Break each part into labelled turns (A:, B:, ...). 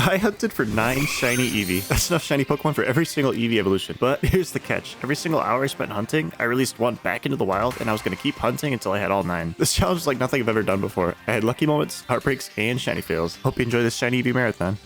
A: I hunted for 9 shiny Eevee. That's enough shiny Pokemon for every single Eevee evolution. But here's the catch. Every single hour I spent hunting, I released one back into the wild, and I was going to keep hunting until I had all 9. This challenge is like nothing I've ever done before. I had lucky moments, heartbreaks, and shiny fails. Hope you enjoy this shiny Eevee marathon.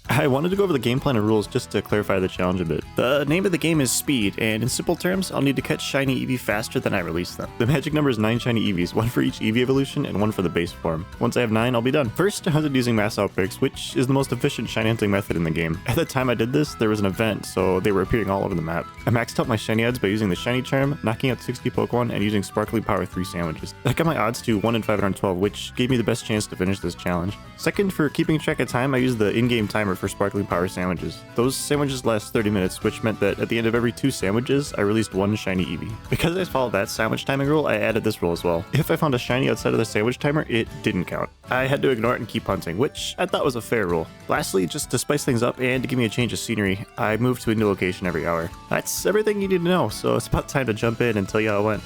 A: I wanted to go over the game plan and rules just to clarify the challenge a bit. The name of the game is Speed, and in simple terms, I'll need to catch shiny Eevee faster than I release them. The magic number is 9 shiny Eevees, 1 for each Eevee evolution and 1 for the base form. Once I have 9, I'll be done. First, I hunted using mass outbreaks, which is the most efficient shiny hunting method in the game. At the time I did this, there was an event, so they were appearing all over the map. I maxed out my shiny odds by using the shiny charm, knocking out 60 Pokemon, and using sparkly power 3 sandwiches. That got my odds to 1 in 512, which gave me the best chance to finish this challenge. Second, for keeping track of time, I used the in-game timer for sparkly power sandwiches. Those sandwiches last 30 minutes, which meant that at the end of every 2 sandwiches, I released 1 shiny Eevee. Because I followed that sandwich timing rule, I added this rule as well. If I found a shiny outside of the sandwich timer, it didn't count. I had to ignore it and keep hunting, which I thought was a fair rule. Lastly, just to spice things up and to give me a change of scenery, I moved to a new location every hour. That's everything you need to know, so it's about time to jump in and tell you how it went.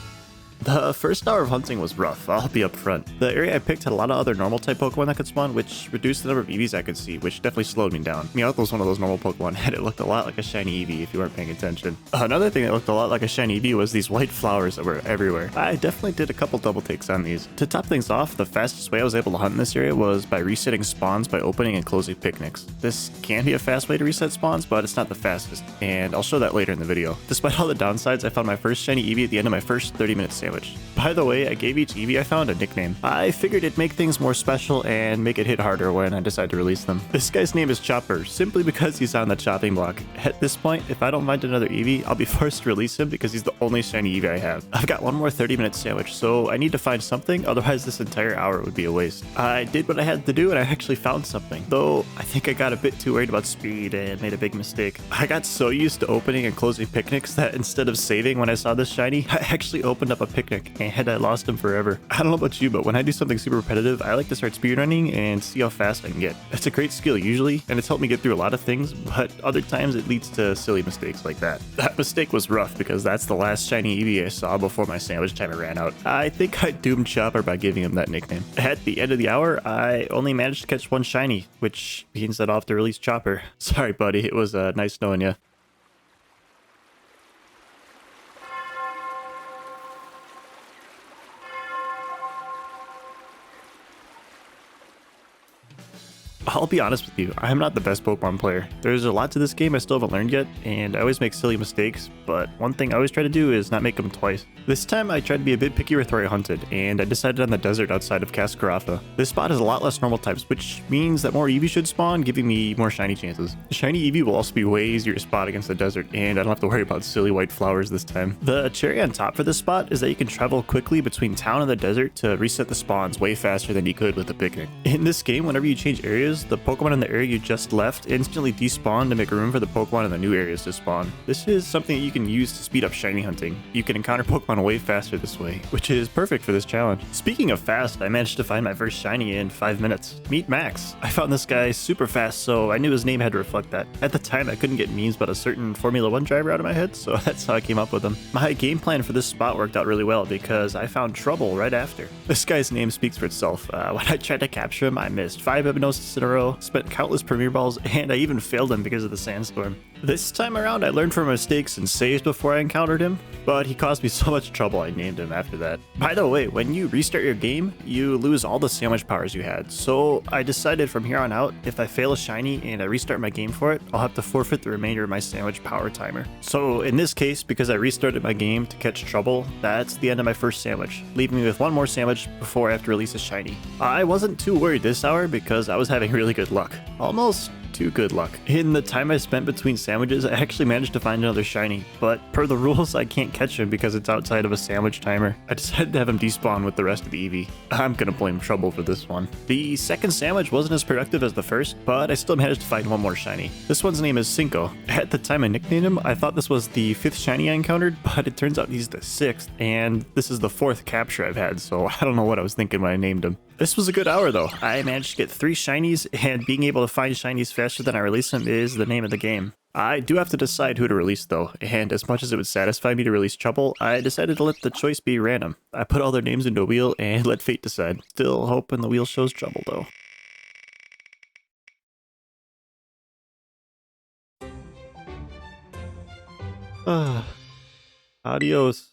A: The first hour of hunting was rough, I'll be upfront. The area I picked had a lot of other normal type Pokemon that could spawn, which reduced the number of Eevees I could see, which definitely slowed me down. Meowth was one of those normal Pokemon, and it looked a lot like a shiny Eevee if you weren't paying attention. Another thing that looked a lot like a shiny Eevee was these white flowers that were everywhere. I definitely did a couple double takes on these. To top things off, the fastest way I was able to hunt in this area was by resetting spawns by opening and closing picnics. This can be a fast way to reset spawns, but it's not the fastest, and I'll show that later in the video. Despite all the downsides, I found my first shiny Eevee at the end of my first 30-minute sandwich. By the way, I gave each Eevee I found a nickname. I figured it'd make things more special and make it hit harder when I decide to release them. This guy's name is Chopper, simply because he's on the chopping block. At this point, if I don't find another Eevee, I'll be forced to release him because he's the only shiny Eevee I have. I've got one more 30-minute sandwich, so I need to find something, otherwise this entire hour would be a waste. I did what I had to do and I actually found something, though I think I got a bit too worried about speed and made a big mistake. I got so used to opening and closing picnics that instead of saving when I saw this shiny, I actually opened up a picnic and I lost him forever. I don't know about you, but when I do something super repetitive, I like to start speedrunning and see how fast I can get. It's a great skill usually, and it's helped me get through a lot of things, but other times it leads to silly mistakes like that. That mistake was rough because that's the last shiny Eevee I saw before my sandwich timer ran out. I think I doomed Chopper by giving him that nickname. At the end of the hour, I only managed to catch 1 shiny, which means that I'll have to release Chopper. Sorry buddy, it was nice knowing you. I'll be honest with you, I'm not the best Pokemon player. There's a lot to this game I still haven't learned yet, and I always make silly mistakes, but one thing I always try to do is not make them twice. This time I tried to be a bit picky with where I hunted, and I decided on the desert outside of Cascarafa. This spot has a lot less normal types, which means that more Eevee should spawn, giving me more shiny chances. Shiny Eevee will also be way easier to spot against the desert, and I don't have to worry about silly white flowers this time. The cherry on top for this spot is that you can travel quickly between town and the desert to reset the spawns way faster than you could with a picnic. In this game, whenever you change areas, the Pokemon in the area you just left instantly despawn to make room for the Pokemon in the new areas to spawn. This is something that you can use to speed up shiny hunting. You can encounter Pokemon way faster this way, which is perfect for this challenge. Speaking of fast, I managed to find my first shiny in 5 minutes. Meet Max. I found this guy super fast, so I knew his name had to reflect that. At the time, I couldn't get memes about a certain Formula 1 driver out of my head, so that's how I came up with him. My game plan for this spot worked out really well because I found Trouble right after. This guy's name speaks for itself. When I tried to capture him, I missed 5 hypnosis in a row, spent countless Premier Balls, and I even failed him because of the sandstorm. This time around, I learned from my mistakes and saved before I encountered him, but he caused me so much trouble I named him after that. By the way, when you restart your game, you lose all the sandwich powers you had, so I decided from here on out, if I fail a shiny and I restart my game for it, I'll have to forfeit the remainder of my sandwich power timer. So in this case, because I restarted my game to catch Trouble, that's the end of my first sandwich, leaving me with 1 more sandwich before I have to release a shiny. I wasn't too worried this hour because I was having really good luck. Almost too good luck. In the time I spent between sandwiches, I actually managed to find another shiny, but per the rules, I can't catch him because it's outside of a sandwich timer. I decided to have him despawn with the rest of the Eevee. I'm gonna blame Trouble for this one. The second sandwich wasn't as productive as the first, but I still managed to find 1 more shiny. This one's name is Cinco. At the time I nicknamed him, I thought this was the 5th shiny I encountered, but it turns out he's the 6th, and this is the 4th capture I've had, so I don't know what I was thinking when I named him. This was a good hour though. I managed to get 3 shinies, and being able to find shinies faster than I release them is the name of the game. I do have to decide who to release though, and as much as it would satisfy me to release Trouble, I decided to let the choice be random. I put all their names into a wheel and let fate decide. Still hoping the wheel shows Trouble though. Adios.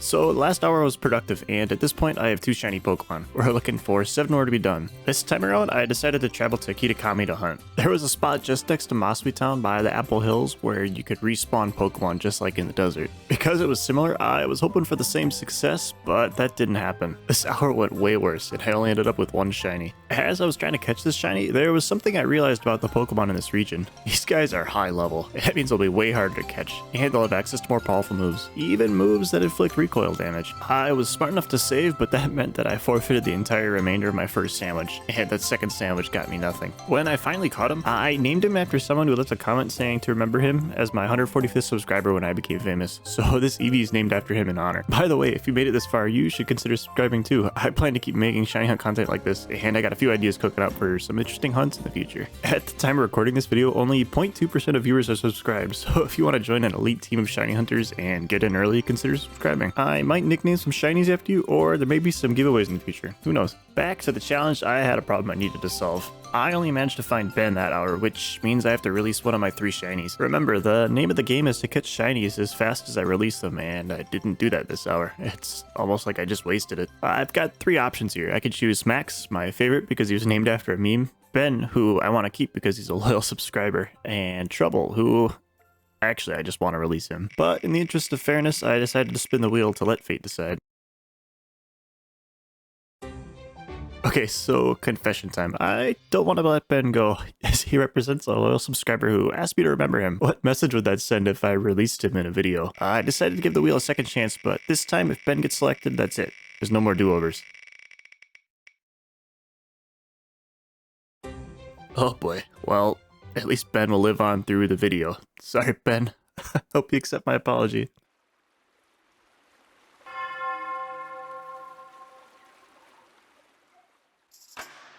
A: So the last hour was productive, and at this point I have 2 shiny Pokemon. We're looking for 7 more to be done. This time around, I decided to travel to Kitakami to hunt. There was a spot just next to Mosby Town by the Apple Hills where you could respawn Pokemon just like in the desert. Because it was similar, I was hoping for the same success, but that didn't happen. This hour went way worse, and I only ended up with 1 shiny. As I was trying to catch this shiny, there was something I realized about the Pokemon in this region. These guys are high level. That means they'll be way harder to catch, and they'll have access to more powerful moves. Even moves that inflict recoil damage. I was smart enough to save, but that meant that I forfeited the entire remainder of my first sandwich, and that second sandwich got me nothing. When I finally caught him, I named him after someone who left a comment saying to remember him as my 145th subscriber when I became famous, so this Eevee is named after him in honor. By the way, if you made it this far, you should consider subscribing too. I plan to keep making shiny hunt content like this, and I got a few ideas cooking up for some interesting hunts in the future. At the time of recording this video, only 0.2% of viewers are subscribed, so if you want to join an elite team of shiny hunters and get in early, consider subscribing. I might nickname some shinies after you, or there may be some giveaways in the future. Who knows? Back to the challenge, I had a problem I needed to solve. I only managed to find Ben that hour, which means I have to release one of my 3 shinies. Remember, the name of the game is to catch shinies as fast as I release them, and I didn't do that this hour. It's almost like I just wasted it. I've got 3 options here. I could choose Max, my favorite because he was named after a meme, Ben, who I want to keep because he's a loyal subscriber, and Trouble, who... actually, I just want to release him. But in the interest of fairness, I decided to spin the wheel to let fate decide. Okay, so confession time. I don't want to let Ben go, as he represents a loyal subscriber who asked me to remember him. What message would that send if I released him in a video? I decided to give the wheel a second chance, but this time if Ben gets selected, that's it. There's no more do-overs. Oh boy. Well, at least Ben will live on through the video. Sorry, Ben. Hope you accept my apology.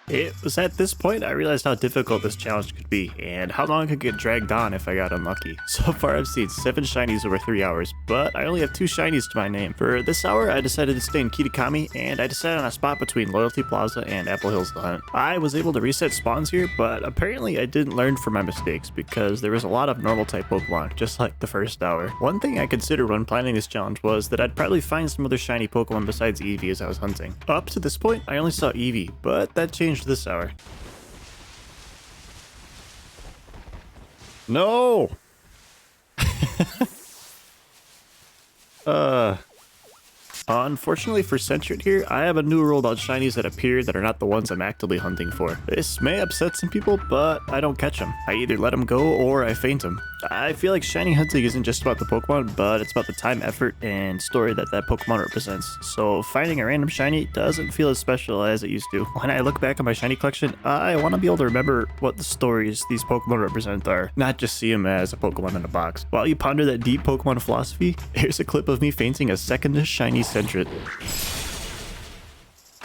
A: It was at this point I realized how difficult this challenge could be, and how long it could get dragged on if I got unlucky. So far I've seen 7 shinies over 3 hours, but I only have 2 shinies to my name. For this hour, I decided to stay in Kitakami, and I decided on a spot between Loyalty Plaza and Apple Hills to hunt. I was able to reset spawns here, but apparently I didn't learn from my mistakes, because there was a lot of normal type Pokemon, just like the first hour. One thing I considered when planning this challenge was that I'd probably find some other shiny Pokemon besides Eevee as I was hunting. Up to this point, I only saw Eevee, but that changed this hour. No! Unfortunately for Centred here, I have a new rule about shinies that appear that are not the ones I'm actively hunting for. This may upset some people, but I don't catch them. I either let them go or I feint them. I feel like shiny hunting isn't just about the Pokemon, but it's about the time, effort, and story that that Pokemon represents. So finding a random shiny doesn't feel as special as it used to. When I look back on my shiny collection, I want to be able to remember what the stories these Pokemon represent are, not just see them as a Pokemon in a box. While you ponder that deep Pokemon philosophy, here's a clip of me feinting a second shiny Centred.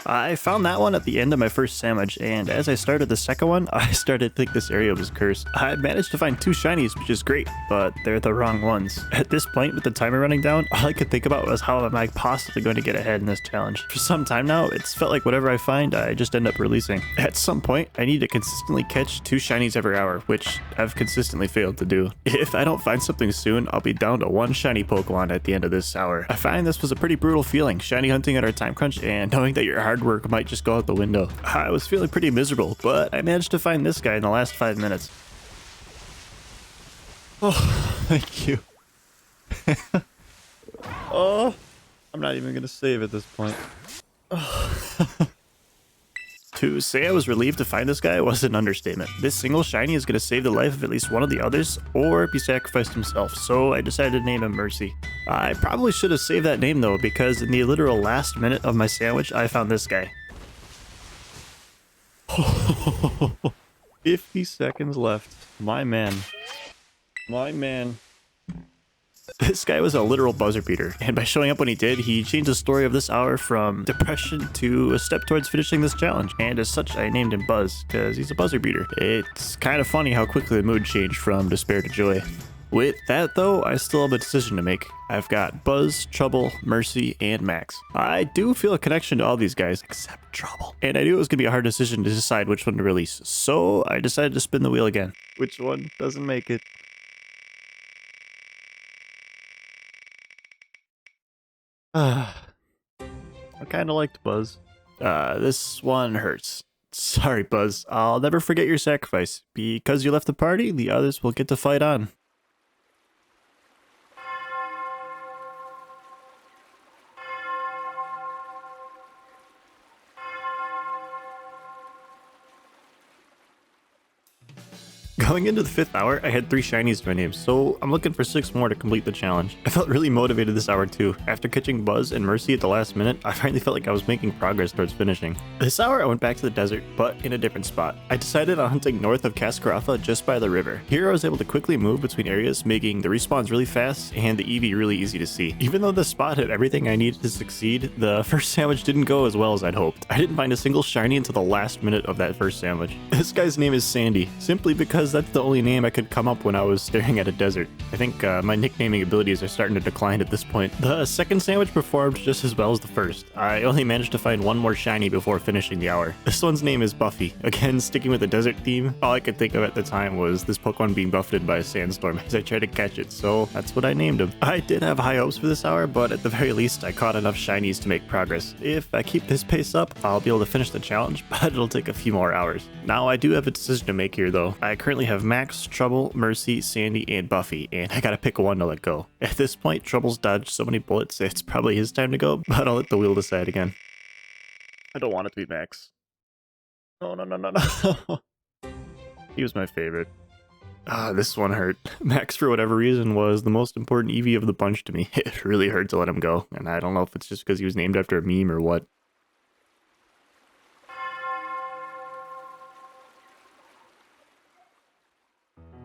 A: I found that one at the end of my first sandwich, and as I started the second one, I started to think this area was cursed. I managed to find 2 shinies, which is great, but they're the wrong ones. At this point, with the timer running down, all I could think about was how am I possibly going to get ahead in this challenge. For some time now, it's felt like whatever I find, I just end up releasing. At some point, I need to consistently catch 2 shinies every hour, which I've consistently failed to do. If I don't find something soon, I'll be down to 1 shiny Pokemon at the end of this hour. I find this was a pretty brutal feeling, shiny hunting at our time crunch, and knowing that your hard work might just go out the window. I was feeling pretty miserable, but I managed to find this guy in the last 5 minutes. Oh, thank you. Oh, I'm not even gonna save at this point. Oh. To say I was relieved to find this guy was an understatement. This single shiny is gonna save the life of at least one of the others, or be sacrificed himself, so I decided to name him Mercy. I probably should have saved that name though, because in the literal last minute of my sandwich, I found this guy. 50 seconds left. My man. My man. This guy was a literal buzzer beater, and by showing up when he did, he changed the story of this hour from depression to a step towards finishing this challenge. And as such, I named him Buzz, because he's a buzzer beater. It's kind of funny how quickly the mood changed from despair to joy. With that though, I still have a decision to make. I've got Buzz, Trouble, Mercy, and Max. I do feel a connection to all these guys, except Trouble. And I knew it was going to be a hard decision to decide which one to release, so I decided to spin the wheel again. Which one doesn't make it? I kind of liked Buzz. This one hurts. Sorry, Buzz. I'll never forget your sacrifice. Because you left the party, the others will get to fight on. Going into the 5th hour, I had 3 shinies to my name, so I'm looking for 6 more to complete the challenge. I felt really motivated this hour too. After catching Buzz and Mercy at the last minute, I finally felt like I was making progress towards finishing. This hour I went back to the desert, but in a different spot. I decided on hunting north of Cascarafa just by the river. Here I was able to quickly move between areas, making the respawns really fast and the Eevee really easy to see. Even though this spot had everything I needed to succeed, the first sandwich didn't go as well as I'd hoped. I didn't find a single shiny until the last minute of that first sandwich. This guy's name is Sandy, simply because that's the only name I could come up when I was staring at a desert. I think my nicknaming abilities are starting to decline at this point. The second sandwich performed just as well as the first. I only managed to find one more shiny before finishing the hour. This one's name is Buffy. Again, sticking with the desert theme, all I could think of at the time was this Pokemon being buffeted by a sandstorm as I tried to catch it, so that's what I named him. I did have high hopes for this hour, but at the very least, I caught enough shinies to make progress. If I keep this pace up, I'll be able to finish the challenge, but it'll take a few more hours. Now, I do have a decision to make here, though. I currently have Max, Trouble, Mercy, Sandy, and Buffy, and I gotta pick one to let go. At this point, Trouble's dodged so many bullets, it's probably his time to go, but I'll let the wheel decide again. I don't want it to be Max. No, no, no, no, no. He was my favorite. This one hurt. Max, for whatever reason, was the most important Eevee of the bunch to me. It really hurt to let him go, and I don't know if it's just because he was named after a meme or what.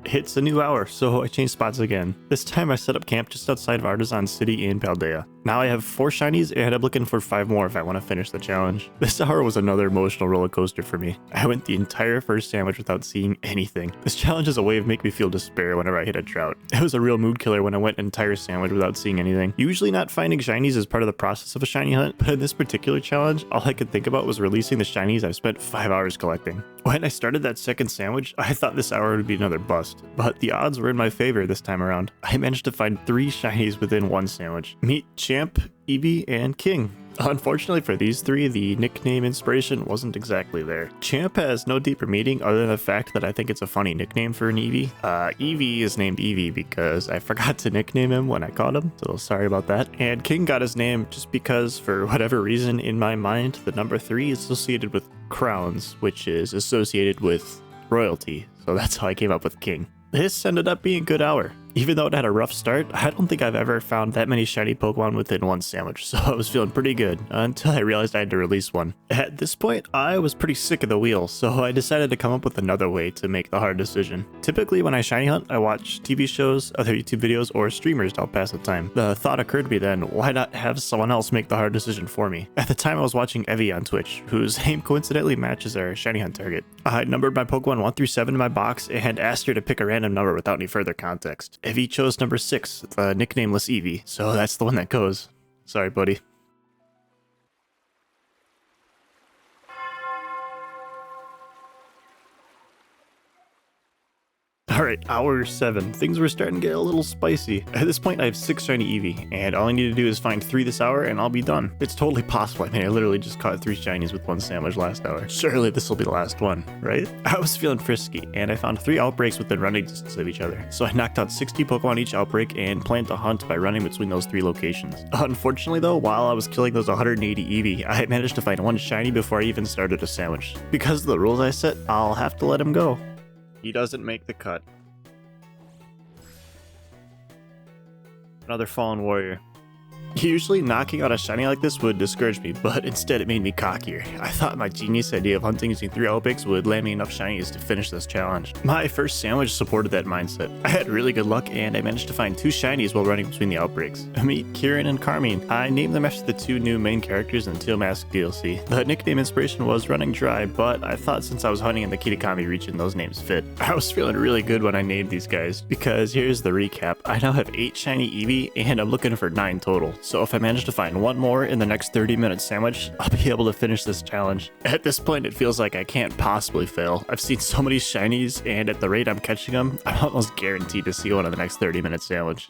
A: It's a new hour, so I changed spots again. This time I set up camp just outside of Artisan City in Paldea. Now I have 4 shinies and I'm looking for 5 more if I want to finish the challenge. This hour was another emotional roller coaster for me. I went the entire first sandwich without seeing anything. This challenge is a way of making me feel despair whenever I hit a drought. It was a real mood killer when I went an entire sandwich without seeing anything. Usually not finding shinies is part of the process of a shiny hunt, but in this particular challenge, all I could think about was releasing the shinies I've spent 5 hours collecting. When I started that second sandwich, I thought this hour would be another bust, but the odds were in my favor this time around. I managed to find 3 shinies within one sandwich. Meet Champ, Eevee, and King. Unfortunately for these 3, the nickname inspiration wasn't exactly there. Champ has no deeper meaning other than the fact that I think it's a funny nickname for an Eevee. Eevee is named Eevee because I forgot to nickname him when I caught him, so sorry about that. And King got his name just because, for whatever reason, in my mind, the number 3 is associated with crowns, which is associated with royalty, so that's how I came up with King. This ended up being a good hour. Even though it had a rough start, I don't think I've ever found that many shiny Pokemon within one sandwich, so I was feeling pretty good until I realized I had to release one. At this point, I was pretty sick of the wheel, so I decided to come up with another way to make the hard decision. Typically, when I shiny hunt, I watch TV shows, other YouTube videos, or streamers to help pass the time. The thought occurred to me then, why not have someone else make the hard decision for me? At the time, I was watching Eevee on Twitch, whose name coincidentally matches our shiny hunt target. I numbered my Pokemon 1 through 7 in my box and asked her to pick a random number without any further context. Eevee chose number 6, the nicknameless Eevee, so that's the one that goes. Sorry, buddy. Alright, hour 7. Things were starting to get a little spicy. At this point, I have 6 shiny Eevee, and all I need to do is find 3 this hour, and I'll be done. It's totally possible. I mean, I literally just caught 3 shinies with 1 sandwich last hour. Surely this will be the last one, right? I was feeling frisky, and I found 3 outbreaks within running distance of each other. So I knocked out 60 Pokemon each outbreak, and planned to hunt by running between those 3 locations. Unfortunately though, while I was killing those 180 Eevee, I managed to find 1 shiny before I even started a sandwich. Because of the rules I set, I'll have to let him go. He doesn't make the cut. Another fallen warrior. Usually knocking out a shiny like this would discourage me, but instead it made me cockier. I thought my genius idea of hunting using 3 outbreaks would land me enough shinies to finish this challenge. My first sandwich supported that mindset. I had really good luck and I managed to find 2 shinies while running between the outbreaks. Meet Kieran and Carmine. I named them after the 2 new main characters in the Teal Mask DLC. The nickname inspiration was Running Dry, but I thought since I was hunting in the Kitakami region, those names fit. I was feeling really good when I named these guys, because here's the recap. I now have 8 shiny Eevee and I'm looking for 9 total. So if I manage to find 1 more in the next 30-minute sandwich, I'll be able to finish this challenge. At this point, it feels like I can't possibly fail. I've seen so many shinies, and at the rate I'm catching them, I'm almost guaranteed to see one in the next 30-minute sandwich.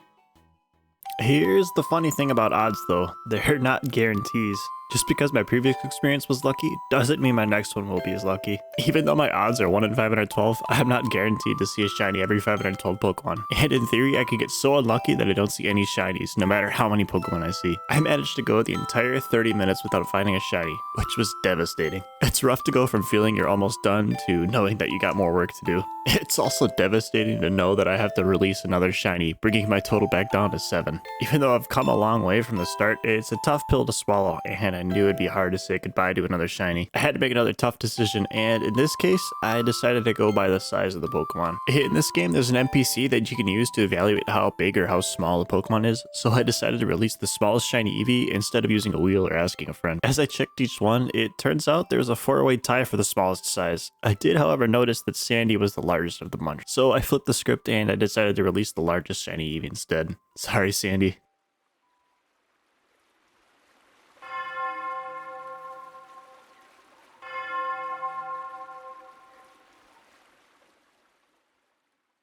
A: Here's the funny thing about odds though, they're not guarantees. Just because my previous experience was lucky, doesn't mean my next one will be as lucky. Even though my odds are 1 in 512, I'm not guaranteed to see a shiny every 512 Pokemon. And in theory, I could get so unlucky that I don't see any shinies, no matter how many Pokemon I see. I managed to go the entire 30 minutes without finding a shiny, which was devastating. It's rough to go from feeling you're almost done to knowing that you got more work to do. It's also devastating to know that I have to release another shiny, bringing my total back down to 7. Even though I've come a long way from the start, it's a tough pill to swallow, and I knew it'd be hard to say goodbye to another shiny. I had to make another tough decision, and in this case, I decided to go by the size of the Pokemon. In this game, there's an NPC that you can use to evaluate how big or how small a Pokemon is, so I decided to release the smallest shiny Eevee instead of using a wheel or asking a friend. As I checked each one, it turns out there was a 4-way tie for the smallest size. I did, however, notice that Sandy was the largest of the bunch, so I flipped the script and I decided to release the largest shiny Eevee instead. Sorry, Sandy.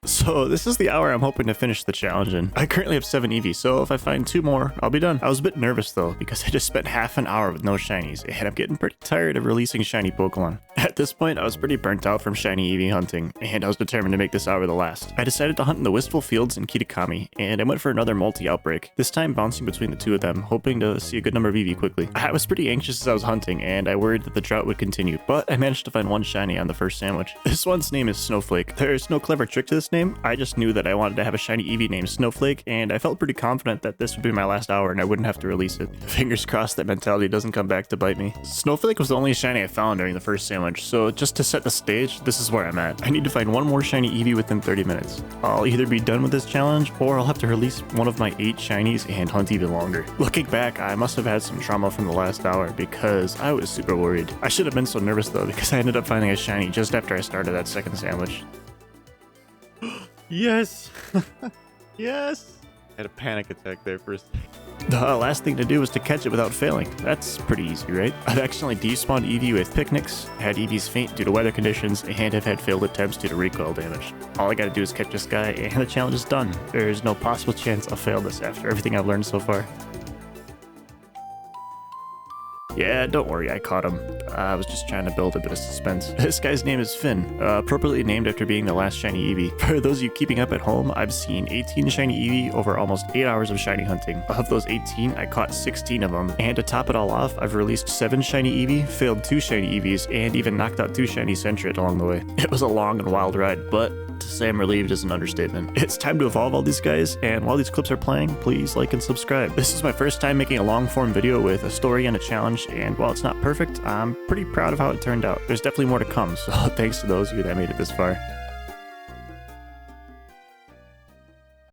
A: So this is the hour I'm hoping to finish the challenge in. I currently have 7 Eevee, so if I find 2 more, I'll be done. I was a bit nervous though, because I just spent half an hour with no shinies, and I'm getting pretty tired of releasing shiny Pokemon. At this point, I was pretty burnt out from shiny Eevee hunting, and I was determined to make this hour the last. I decided to hunt in the Wistful Fields in Kitakami, and I went for another multi-outbreak, this time bouncing between the 2 of them, hoping to see a good number of Eevee quickly. I was pretty anxious as I was hunting, and I worried that the drought would continue, but I managed to find 1 shiny on the first sandwich. This one's name is Snowflake. There's no clever trick to this name, I just knew that I wanted to have a shiny Eevee named Snowflake, and I felt pretty confident that this would be my last hour and I wouldn't have to release it. Fingers crossed that mentality doesn't come back to bite me. Snowflake was the only shiny I found during the first sandwich, so just to set the stage, this is where I'm at. I need to find 1 more shiny Eevee within 30 minutes. I'll either be done with this challenge, or I'll have to release one of my 8 shinies and hunt even longer. Looking back, I must have had some trauma from the last hour, because I was super worried. I should have been so nervous though, because I ended up finding a shiny just after I started that second sandwich. Yes! Yes! I had a panic attack there for a second. The last thing to do was to catch it without failing. That's pretty easy, right? I've accidentally despawned Eevee with picnics, had Eevees faint due to weather conditions, and have had failed attempts due to recoil damage. All I gotta do is catch this guy, and the challenge is done. There's no possible chance I'll fail this after everything I've learned so far. Yeah, don't worry, I caught him. I was just trying to build a bit of suspense. This guy's name is Finn, appropriately named after being the last shiny Eevee. For those of you keeping up at home, I've seen 18 shiny Eevee over almost 8 hours of shiny hunting. Of those 18, I caught 16 of them. And to top it all off, I've released 7 shiny Eevee, failed 2 shiny Eevees, and even knocked out 2 shiny Sentret along the way. It was a long and wild ride, but to say I'm relieved is an understatement. It's time to evolve all these guys, and while these clips are playing, please like and subscribe. This is my first time making a long form video with a story and a challenge, and while it's not perfect, I'm pretty proud of how it turned out. There's definitely more to come, so thanks to those of you that made it this far.